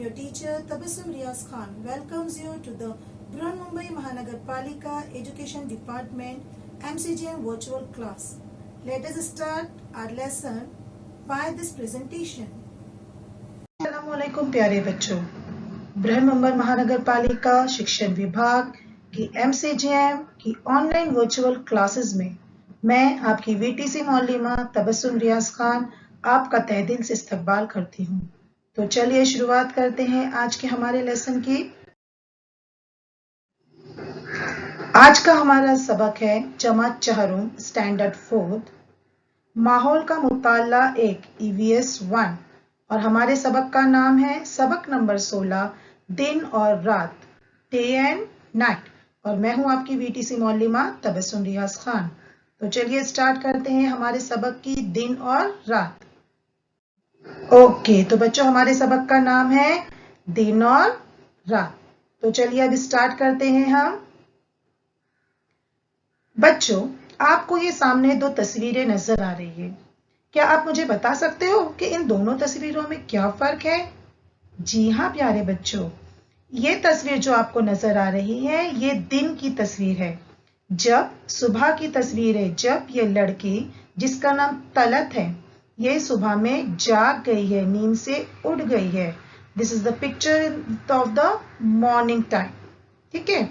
your teacher Tabassum Riaz Khan welcomes you to the Brihanmumbai Mahanagarpalika Education Department MCGM virtual class. Let us start our lesson by this presentation. अस्सलामुअलैकुम प्यारे बच्चों, बृहन्मुंबई महानगरपालिका शिक्षण विभाग की MCGM की online virtual classes में मैं आपकी VTC मौलिमा तबस्सुम रियाज खान आपका तहे दिल से इस्तकबाल करती हूँ। तो चलिए शुरुआत करते हैं आज के हमारे लेसन की। आज का हमारा सबक है जमात चहरुम स्टैंडर्ड 4 माहौल का मुताला 1 EVS 1 और हमारे सबक का नाम है सबक नंबर 16 दिन और रात डे एंड नाइट और मैं हूं आपकी VTC मौलिमा तबस्सुम रियाज खान। तो चलिए स्टार्ट करते हैं हमारे सबक की दिन और रात। ओके, तो बच्चों हमारे सबक का नाम है दिन और रात। तो चलिए अब स्टार्ट करते हैं हम। बच्चों आपको ये सामने दो तस्वीरें नजर आ रही है, क्या आप मुझे बता सकते हो कि इन दोनों तस्वीरों में क्या फर्क है? जी हाँ प्यारे बच्चों, ये तस्वीर जो आपको नजर आ रही है ये दिन की तस्वीर है, जब सुबह की तस्वीर है, जब ये लड़की जिसका नाम तलत है ये सुबह में जाग गई है, नींद से उठ गई है। This is the picture of the morning time, ठीक है।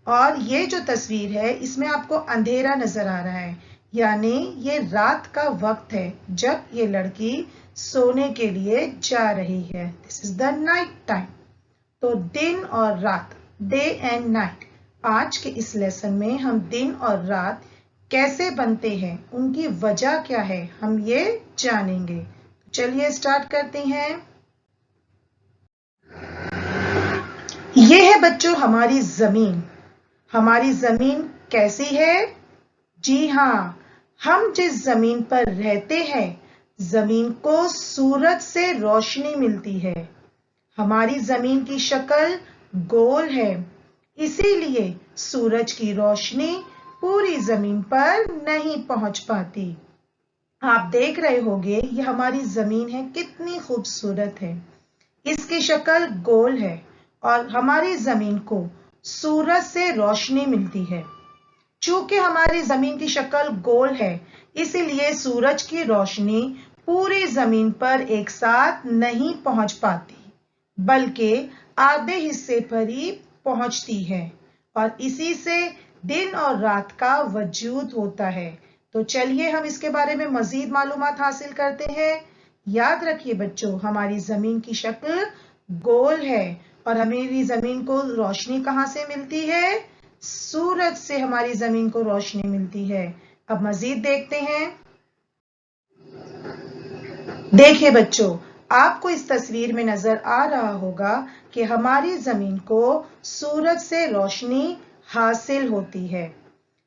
और ये जो तस्वीर है इसमें आपको अंधेरा नजर आ रहा है, यानी ये रात का वक्त है जब ये लड़की सोने के लिए जा रही है। This is the night time. तो दिन और रात डे एंड नाइट, आज के इस लेसन में हम दिन और रात कैसे बनते हैं, उनकी वजह क्या है, हम ये जानेंगे। चलिए स्टार्ट करते हैं। ये है बच्चों हमारी जमीन। हमारी जमीन कैसी है? जी हाँ, हम जिस जमीन पर रहते हैं जमीन को सूरज से रोशनी मिलती है। हमारी जमीन की शक्ल गोल है, इसीलिए सूरज की रोशनी पूरी जमीन पर नहीं पहुंच पाती। आप देख रहे होंगे ये हमारी जमीन है, कितनी खूबसूरत है। इसकी शक्ल गोल है और हमारी जमीन को सूरज से रोशनी मिलती है। चूंकि हमारी जमीन की शक्ल गोल है इसीलिए सूरज की रोशनी पूरी जमीन पर एक साथ नहीं पहुंच पाती, बल्कि आधे हिस्से पर ही पहुंचती है और इसी से दिन और रात का वजूद होता है। तो चलिए हम इसके बारे में मजीद मालूमात हासिल करते हैं। याद रखिए बच्चों, हमारी जमीन की शक्ल गोल है और हमारी जमीन को रोशनी कहां से मिलती है? सूरज से हमारी जमीन को रोशनी मिलती है। अब मजीद देखते हैं। देखिए बच्चों, आपको इस तस्वीर में नजर आ रहा होगा कि हमारी जमीन को सूरज से रोशनी हासिल होती है।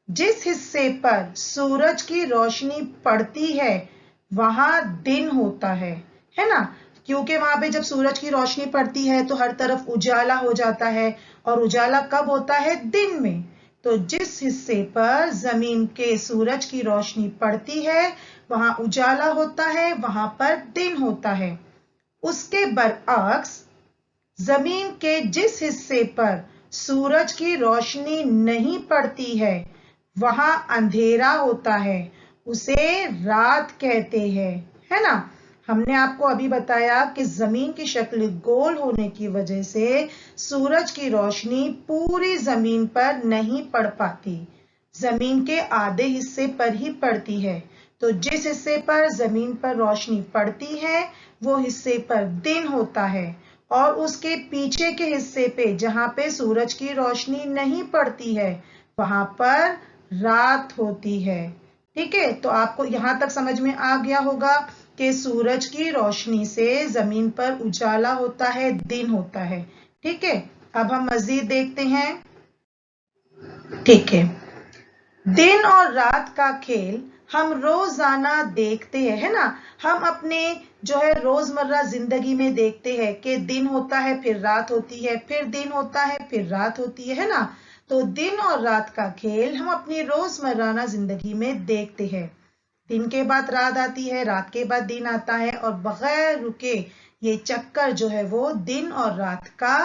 जिस हिस्से पर सूरज की रोशनी पड़ती है वहां दिन होता है ना, क्योंकि वहां पे जब सूरज की रोशनी पड़ती है तो हर तरफ उजाला हो जाता है और उजाला कब होता है? दिन में। तो जिस हिस्से पर जमीन के सूरज की रोशनी पड़ती है वहां उजाला होता है, वहां पर दिन होता है। उसके बरअक्स जमीन के जिस हिस्से पर सूरज की रोशनी नहीं पड़ती है वहां अंधेरा होता है, उसे रात कहते हैं, है ना। हमने आपको अभी बताया कि जमीन की शक्ल गोल होने की वजह से सूरज की रोशनी पूरी जमीन पर नहीं पड़ पाती, जमीन के आधे हिस्से पर ही पड़ती है। तो जिस हिस्से पर जमीन पर रोशनी पड़ती है वो हिस्से पर दिन होता है और उसके पीछे के हिस्से पे जहां पे सूरज की रोशनी नहीं पड़ती है वहां पर रात होती है। ठीक है, तो आपको यहां तक समझ में आ गया होगा कि सूरज की रोशनी से जमीन पर उजाला होता है, दिन होता है। ठीक है, अब हम मजीद देखते हैं। ठीक है, दिन और रात का खेल हम रोजाना देखते हैं, है ना। हम अपने जो है रोजमर्रा जिंदगी में देखते हैं कि दिन होता है फिर रात होती है, फिर दिन होता है फिर रात होती है ना। तो दिन और रात का खेल हम अपनी रोजमर्रा जिंदगी में देखते हैं। दिन के बाद रात आती है, रात के बाद दिन आता है और बगैर रुके ये चक्कर जो है वो दिन और रात का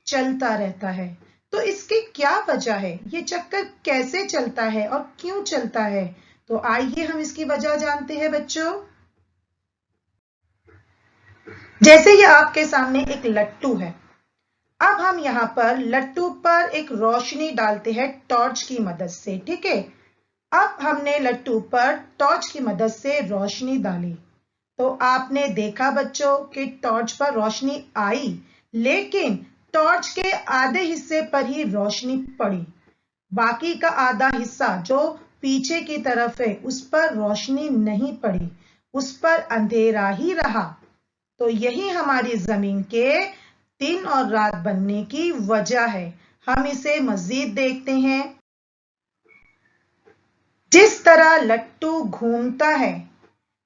चलता रहता है। तो इसकी क्या वजह है, ये चक्कर कैसे चलता है और क्यों चलता है? तो आइए हम इसकी वजह जानते हैं बच्चों। जैसे ये आपके सामने एक लट्टू है, अब हम यहाँ पर लट्टू पर एक रोशनी डालते हैं टॉर्च की मदद से, ठीक है। अब हमने लट्टू पर टॉर्च की मदद से रोशनी डाली, तो आपने देखा बच्चों कि टॉर्च पर रोशनी आई, लेकिन टॉर्च के आधे हिस्से पर ही रोशनी पड़ी, बाकी का आधा हिस्सा जो पीछे की तरफ है उस पर रोशनी नहीं पड़ी, उस पर अंधेरा ही रहा। तो यही हमारी जमीन के दिन और रात बनने की वजह है। हम इसे मजीद देखते हैं। जिस तरह लट्टू घूमता है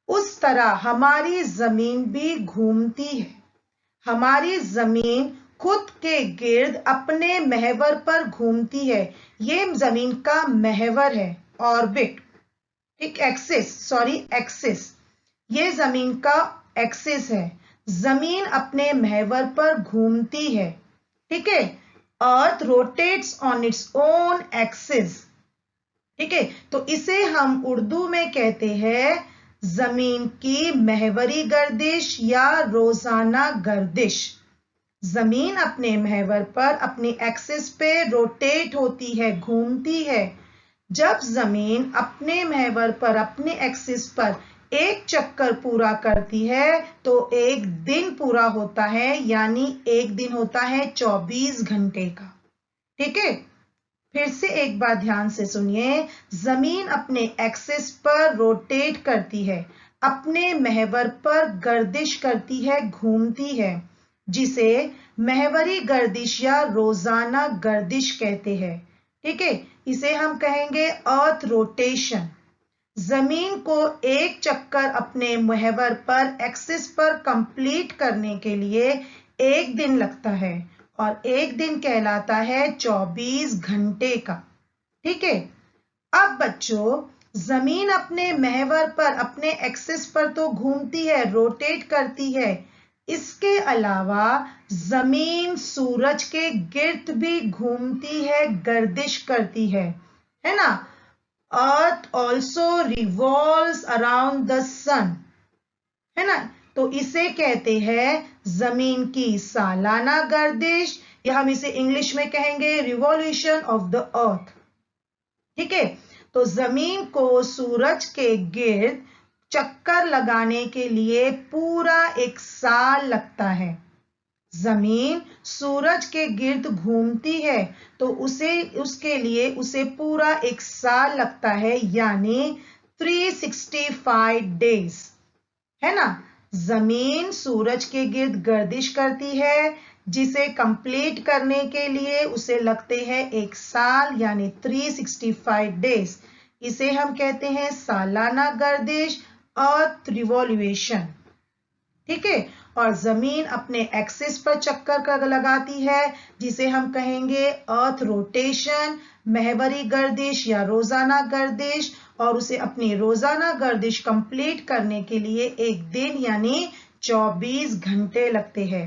उस तरह हमारी जमीन भी घूमती है। हमारी जमीन खुद के गिर्द अपने महवर पर घूमती है। ये जमीन का महवर है, ऑर्बिट, एक एक्सिस। ये जमीन का एक्सिस है। जमीन अपने महवर पर घूमती है, ठीक है। अर्थ rotates on its own axis, ठीक है। तो इसे हम उर्दू में कहते हैं जमीन की महवरी गर्दिश या रोजाना गर्दिश। जमीन अपने महवर पर अपनी एक्सिस पे रोटेट होती है, घूमती है। जब जमीन अपने महवर पर अपने एक्सिस पर एक चक्कर पूरा करती है तो एक दिन पूरा होता है, यानी एक दिन होता है 24 घंटे का, ठीक है। फिर से एक बार ध्यान से सुनिए। जमीन अपने एक्सिस पर रोटेट करती है, अपने महवर पर गर्दिश करती है, घूमती है, जिसे महवरी गर्दिश या रोजाना गर्दिश कहते हैं, ठीक है। इसे हम कहेंगे अर्थ रोटेशन। जमीन को एक चक्कर अपने महवर पर एक्सिस पर कंप्लीट करने के लिए एक दिन लगता है और एक दिन कहलाता है 24 घंटे का, ठीक है। अब बच्चों, जमीन अपने महवर पर अपने एक्सिस पर तो घूमती है, रोटेट करती है, इसके अलावा जमीन सूरज के गिर्द भी घूमती है, गर्दिश करती है ना। अर्थ ऑल्सो रिवॉल्व्स अराउंड द सन, है ना। तो इसे कहते हैं जमीन की सालाना गर्दिश, या हम इसे इंग्लिश में कहेंगे रिवॉल्यूशन ऑफ द अर्थ, ठीक है। तो जमीन को सूरज के गिर्द चक्कर लगाने के लिए पूरा एक साल लगता है। जमीन सूरज के गिर्द घूमती है तो उसके लिए उसे पूरा एक साल लगता है, यानी 365 डेज, है ना। जमीन सूरज के गिर्द गर्दिश करती है, जिसे कंप्लीट करने के लिए उसे लगते हैं एक साल, यानी 365 डेज। इसे हम कहते हैं सालाना गर्दिश, अर्थ रिवॉल्यूशन, ठीक है। और जमीन अपने एक्सिस पर चक्कर लगाती है, जिसे हम कहेंगे अर्थ रोटेशन, महवरी गर्दिश या रोजाना गर्दिश, और उसे अपनी रोजाना गर्दिश कंप्लीट करने के लिए एक दिन यानी 24 घंटे लगते हैं।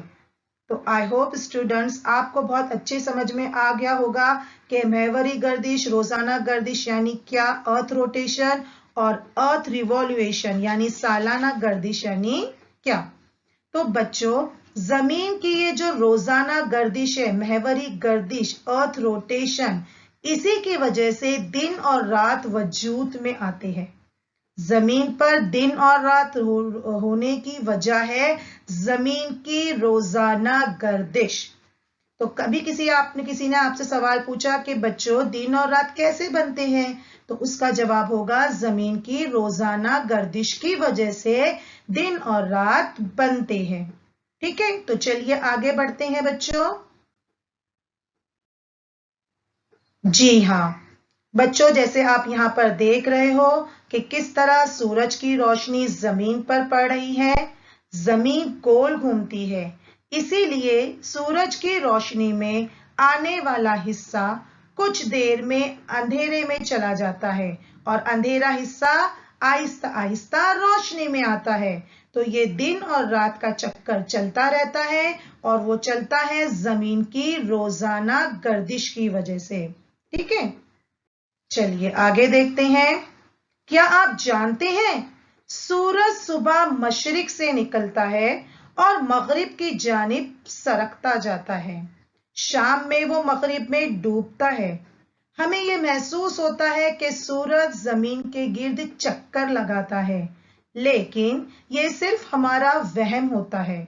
तो आई होप स्टूडेंट्स आपको बहुत अच्छे समझ में आ गया होगा कि महवरी गर्दिश, रोजाना गर्दिश यानी क्या, अर्थ रोटेशन, और अर्थ रिवॉल्यूशन यानी सालाना गर्दिश यानी क्या। तो बच्चों, जमीन की ये जो रोजाना गर्दिश है, महवरी गर्दिश, अर्थ रोटेशन, इसी की वजह से दिन और रात वजूद में आते हैं। जमीन पर दिन और रात होने की वजह है जमीन की रोजाना गर्दिश। तो कभी किसी ने आपसे सवाल पूछा कि बच्चों दिन और रात कैसे बनते हैं, तो उसका जवाब होगा जमीन की रोजाना गर्दिश की वजह से दिन और रात बनते हैं, ठीक है। तो चलिए आगे बढ़ते हैं बच्चों। जी हाँ बच्चों, जैसे आप यहाँ पर देख रहे हो कि किस तरह सूरज की रोशनी जमीन पर पड़ रही है। जमीन गोल घूमती है, इसीलिए सूरज की रोशनी में आने वाला हिस्सा कुछ देर में अंधेरे में चला जाता है और अंधेरा हिस्सा आहिस्ता आहिस्ता रोशनी में आता है। तो ये दिन और रात का चक्कर चलता रहता है और वो चलता है जमीन की रोजाना गर्दिश की वजह से। ठीक है, चलिए आगे देखते हैं। क्या आप जानते हैं सूरज सुबह मशरिक से निकलता है और मगरिब की जानिब सरकता जाता है। शाम में वो मगरिब में डूबता है। हमें ये महसूस होता है कि सूरज जमीन के गिर्द चक्कर लगाता है, लेकिन ये सिर्फ हमारा वहम होता है।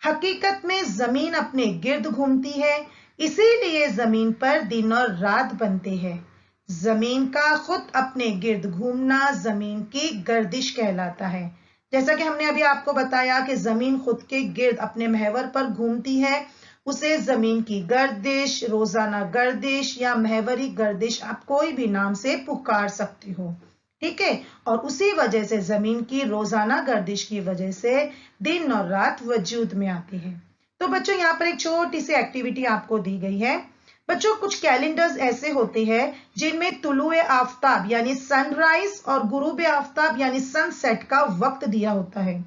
हकीकत में जमीन अपने गिर्द घूमती है, इसीलिए जमीन पर दिन और रात बनते हैं। जमीन का खुद अपने गिर्द घूमना जमीन की गर्दिश कहलाता है। जैसा कि हमने अभी आपको बताया कि जमीन खुद के गिर्द अपने महवर पर घूमती है, उसे जमीन की गर्दिश, रोजाना गर्दिश या महवरी गर्दिश आप कोई भी नाम से पुकार सकते हो। ठीक है, और उसी वजह से जमीन की रोजाना गर्दिश की वजह से दिन और रात वजूद में आती है। तो बच्चों यहाँ पर एक छोटी सी एक्टिविटी आपको दी गई है। बच्चों कुछ कैलेंडर्स ऐसे होते हैं जिनमें तुलुए आफ्ताब यानी सनराइज और गुरूब आफ्ताब यानी सनसेट का वक्त दिया होता है।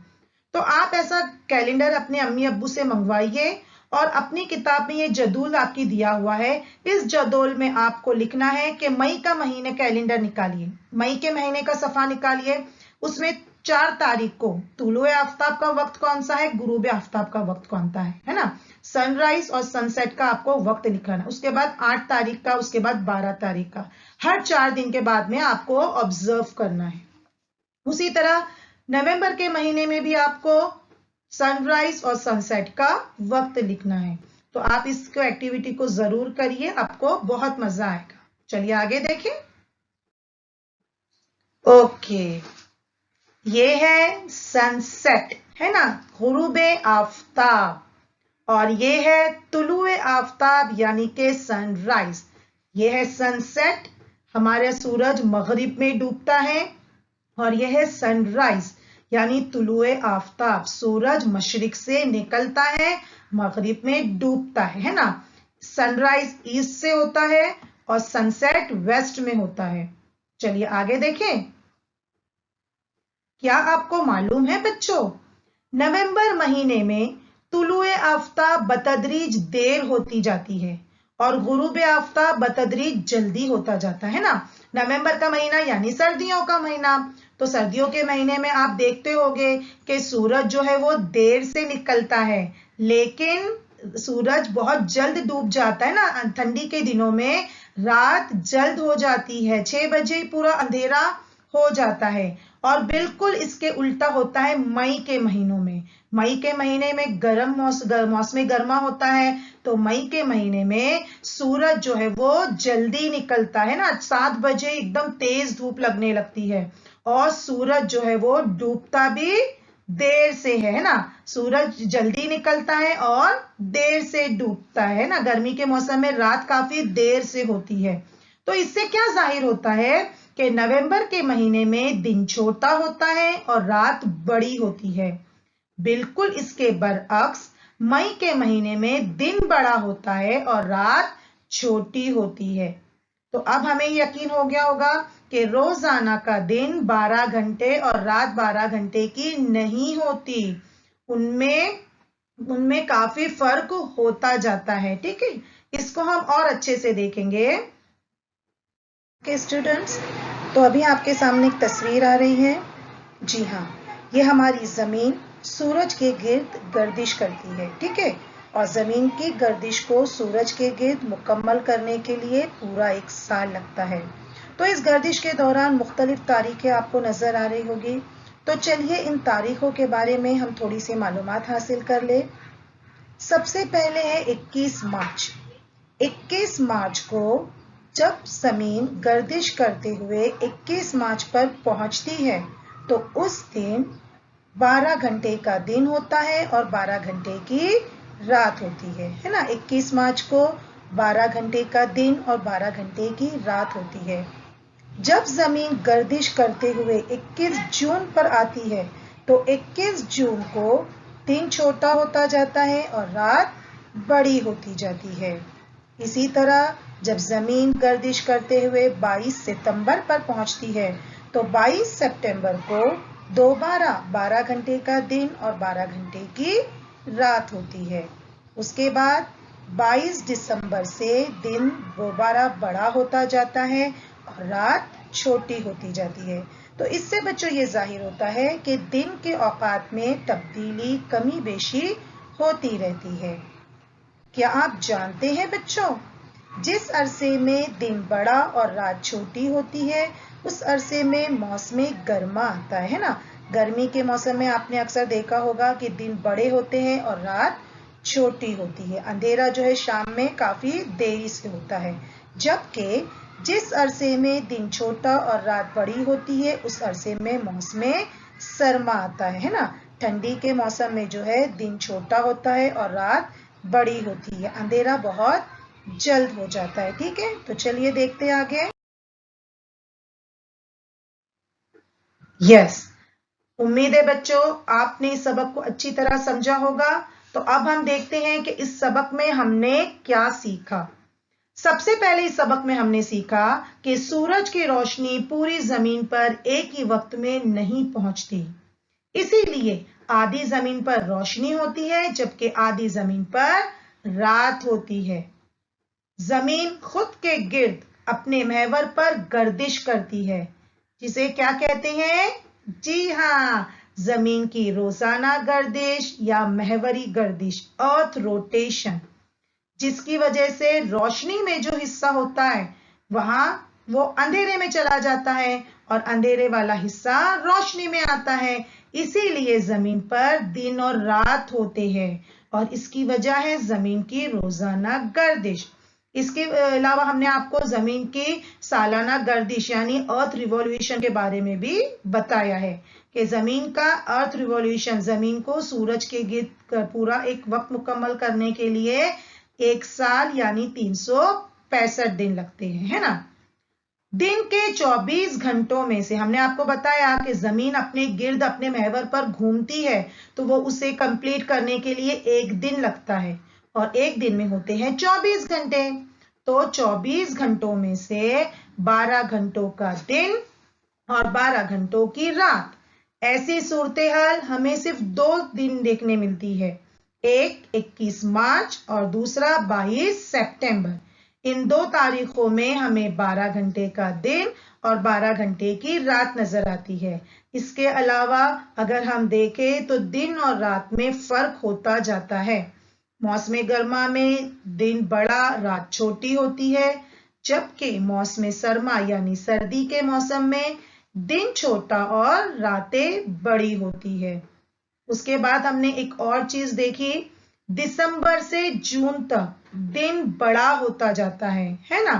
तो आप ऐसा कैलेंडर अपने अम्मी अब्बू से मंगवाइए और अपनी किताब में ये जदूल आपकी दिया हुआ है। इस जदूल में आपको लिखना है कि मई का महीने कैलेंडर निकालिए, मई के महीने का सफा निकालिए, उसमें 4 तारीख को तुलुए आफ्ताब का वक्त कौन सा है, गुरूब आफ्ताब का वक्त कौन सा है ना, सनराइज और सनसेट का आपको वक्त लिखना है। उसके बाद 8 तारीख का, उसके बाद 12 तारीख का, हर 4 दिन के बाद में आपको ऑब्जर्व करना है। उसी तरह नवंबर के महीने में भी आपको सनराइज और सनसेट का वक्त लिखना है। तो आप इसको एक्टिविटी को जरूर करिए, आपको बहुत मजा आएगा। चलिए आगे देखें। ओके, ये है सनसेट, है ना, गुरूब आफ्ताब, और ये है तुलुए आफ्ताब यानी के सनराइज। ये है सनसेट, हमारे सूरज मगरिब में डूबता है, और यह है सनराइज यानी तुलुए आफ्ताब, सूरज मशरिक से निकलता है, मगरिब में डूबता है ना। सनराइज ईस्ट से होता है और सनसेट वेस्ट में होता है। चलिए आगे देखें। क्या आपको मालूम है बच्चों, नवंबर महीने में तुलुए आफ्ताब बतदरीज देर होती जाती है और गुरूब आफ्ताब बतदरीज जल्दी होता जाता है ना। नवंबर का महीना यानी सर्दियों का महीना, तो सर्दियों के महीने में आप देखते होंगे कि सूरज जो है वो देर से निकलता है, लेकिन सूरज बहुत जल्द डूब जाता है ना। ठंडी के दिनों में रात जल्द हो जाती है, 6 बजे ही पूरा अंधेरा हो जाता है। और बिल्कुल इसके उल्टा होता है मई के महीनों में। मई के महीने में मौसम गर्मा होता है, तो मई के महीने में सूरज जो है वो जल्दी निकलता है ना, 7 बजे एकदम तेज धूप लगने लगती है, और सूरज जो है वो डूबता भी देर से है ना। सूरज जल्दी निकलता है और देर से डूबता है ना। गर्मी के मौसम में रात काफी देर से होती है। तो इससे क्या जाहिर होता है कि नवंबर के महीने में दिन छोटा होता है और रात बड़ी होती है। बिल्कुल इसके बरअक्स मई के महीने में दिन बड़ा होता है और रात छोटी होती है। तो अब हमें यकीन हो गया होगा कि रोजाना का दिन 12 घंटे और रात 12 घंटे की नहीं होती, उनमें काफी फर्क होता जाता है। ठीक है, इसको हम और अच्छे से देखेंगे। ओके स्टूडेंट्स, तो अभी आपके सामने एक तस्वीर आ रही है। जी हाँ, ये हमारी जमीन सूरज के गिर्द गर्दिश करती है। ठीक है, और जमीन की गर्दिश को सूरज के गिर्द मुकम्मल करने के लिए पूरा 1 साल लगता है। तो इस गर्दिश के दौरान मुख्तलिफ तारीखें आपको नजर आ रही होगी। तो चलिए इन तारीखों के बारे में हम थोड़ी सी मालूमात हासिल कर ले। सबसे पहले है 21 मार्च। 21 मार्च को जब जमीन गर्दिश करते हुए 21 मार्च पर पहुंचती है, तो उस दिन 12 घंटे का दिन होता है और 12 घंटे की रात होती है ना। 21 मार्च को 12 घंटे का दिन और 12 घंटे की रात होती है। जब जमीन गर्दिश करते हुए 21 जून पर आती है, तो 21 जून को दिन छोटा होता जाता है और रात बड़ी होती जाती है। इसी तरह जब जमीन गर्दिश करते हुए 22 सितंबर पर पहुंचती है तो 22 सितंबर को दोबारा 12 घंटे का दिन और 12 घंटे की रात होती है। उसके बाद 22 दिसंबर से दिन दोबारा बड़ा होता जाता है और रात छोटी होती जाती है। तो इससे बच्चों ये जाहिर होता है कि दिन के औकात में तब्दीली कमी बेशी होती रहती है। क्या आप जानते हैं बच्चों, जिस अरसे में दिन बड़ा और रात छोटी होती है उस अरसे में मौसम गर्मा आता है ना। गर्मी के मौसम में आपने अक्सर देखा होगा कि दिन बड़े होते हैं और रात छोटी होती है। अंधेरा जो है शाम में काफी देरी से होता है, जबकि जिस अरसे में दिन छोटा और रात बड़ी होती है उस अरसे में मौसम सरमा आता है ना। ठंडी के मौसम में जो है दिन छोटा होता है और रात बड़ी होती है, अंधेरा बहुत जल्द हो जाता है। ठीक है, तो चलिए देखते हैं आगे। यस, उम्मीद है बच्चों आपने इस सबक को अच्छी तरह समझा होगा। तो अब हम देखते हैं कि इस सबक में हमने क्या सीखा। सबसे पहले इस सबक में हमने सीखा कि सूरज की रोशनी पूरी जमीन पर एक ही वक्त में नहीं पहुंचती, इसीलिए आधी जमीन पर रोशनी होती है जबकि आधी जमीन पर रात होती है। जमीन खुद के गिर्द अपने महवर पर गर्दिश करती है, जिसे क्या कहते हैं? जी हाँ, जमीन की रोजाना गर्दिश या महवरी गर्दिश, अर्थ रोटेशन, जिसकी वजह से रोशनी में जो हिस्सा होता है वहां वो अंधेरे में चला जाता है और अंधेरे वाला हिस्सा रोशनी में आता है। इसीलिए जमीन पर दिन और रात होते हैं और इसकी वजह है जमीन की रोजाना गर्दिश। इसके अलावा हमने आपको जमीन की सालाना गर्दिश यानी अर्थ रिवॉल्यूशन के बारे में भी बताया है कि जमीन का अर्थ रिवॉल्यूशन, जमीन को सूरज के गिर्द पूरा एक वक्त मुकम्मल करने के लिए एक साल यानी 365 दिन लगते हैं, है ना। दिन के 24 घंटों में से हमने आपको बताया कि जमीन अपने गिर्द अपने महवर पर घूमती है तो वो उसे कंप्लीट करने के लिए एक दिन लगता है और एक दिन में होते हैं 24 घंटे। तो 24 घंटों में से 12 घंटों का दिन और 12 घंटों की रात। ऐसी सूरत हाल हमें सिर्फ 2 दिन देखने मिलती है, एक 21 मार्च और दूसरा 22 सितंबर। इन 2 तारीखों में हमें 12 घंटे का दिन और 12 घंटे की रात नजर आती है। इसके अलावा अगर हम देखें तो दिन और रात में फर्क होता जाता है। मौसम गर्मा में दिन बड़ा, रात छोटी होती है, जबकि मौसम सरमा यानी सर्दी के मौसम में दिन छोटा और रातें बड़ी होती है। उसके बाद हमने एक और चीज देखी, दिसंबर से जून तक दिन बड़ा होता जाता है ना,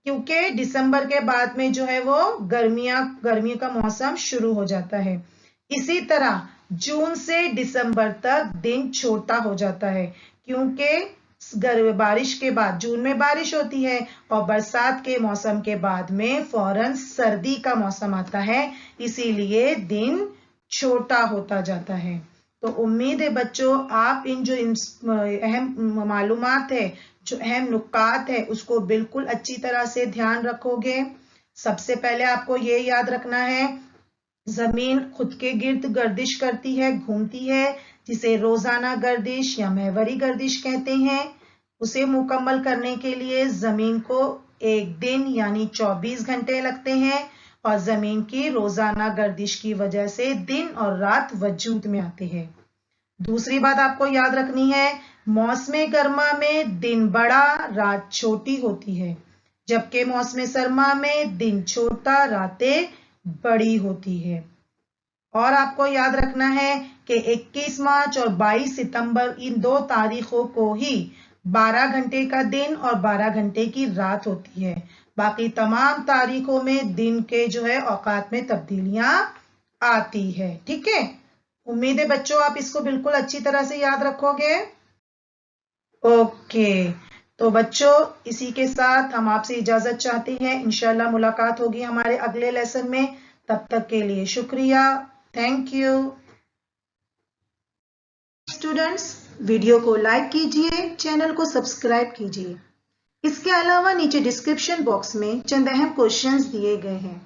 क्योंकि दिसंबर के बाद में जो है वो गर्मियों का मौसम शुरू हो जाता है। इसी तरह जून से दिसंबर तक दिन छोटा हो जाता है, क्योंकि बारिश के बाद जून में बारिश होती है और बरसात के मौसम के बाद में फौरन सर्दी का मौसम आता है, इसीलिए दिन छोटा होता जाता है। तो उम्मीद है बच्चों आप इन जो अहम मालूमात है, जो अहम नुकात है, उसको बिल्कुल अच्छी तरह से ध्यान रखोगे। सबसे पहले आपको ये याद रखना है, जमीन खुद के गिर्द गर्दिश करती है, घूमती है, जिसे रोजाना गर्दिश या महवरी गर्दिश कहते हैं। उसे मुकम्मल करने के लिए जमीन को एक दिन यानी 24 घंटे लगते हैं और जमीन की रोजाना गर्दिश की वजह से दिन और रात वजूद में आते हैं। दूसरी बात आपको याद रखनी है, मौसम गर्मा में दिन बड़ा, रात छोटी होती है, जबकि मौसम सरमा में दिन छोटा, रातें बड़ी होती है। और आपको याद रखना है कि 21 मार्च और 22 सितंबर इन 2 तारीखों को ही 12 घंटे का दिन और 12 घंटे की रात होती है। बाकी तमाम तारीखों में दिन के जो है औकात में तब्दीलियां आती है। ठीक है, उम्मीद है बच्चों आप इसको बिल्कुल अच्छी तरह से याद रखोगे। ओके, तो बच्चों इसी के साथ हम आपसे इजाजत चाहते हैं। इंशाल्लाह मुलाकात होगी हमारे अगले लेसन में। तब तक के लिए शुक्रिया, थैंक यू। स्टूडेंट्स वीडियो को लाइक कीजिए, चैनल को सब्सक्राइब कीजिए। اس کے علاوہ نیچے ڈسکرپشن باکس میں چند اہم کوشچنز دیے گئے ہیں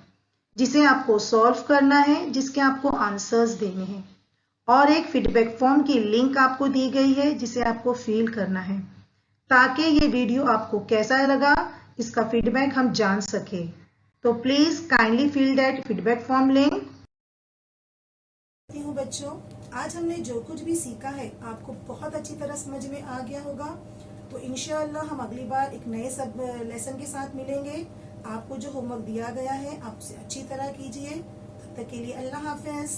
جسے آپ کو سالو کرنا ہے، جس کے آپ کو آنسرز دینے ہیں، اور ایک فیڈ بیک فارم کی لنک آپ کو دی گئی ہے جسے آپ کو فل کرنا ہے تاکہ یہ ویڈیو آپ کو کیسا لگا اس کا فیڈ بیک ہم جان سکیں. تو please kindly fill that feedback form link. بچوں، آج ہم نے جو کچھ بھی سیکھا ہے آپ کو بہت اچھی طرح سمجھ میں آ گیا ہوگا. تو انشاءاللہ ہم اگلی بار ایک نئے لیسن کے ساتھ ملیں گے. آپ کو جو ہوم ورک دیا گیا ہے آپ اسے اچھی طرح کیجئے. تب تک کے لیے اللہ حافظ.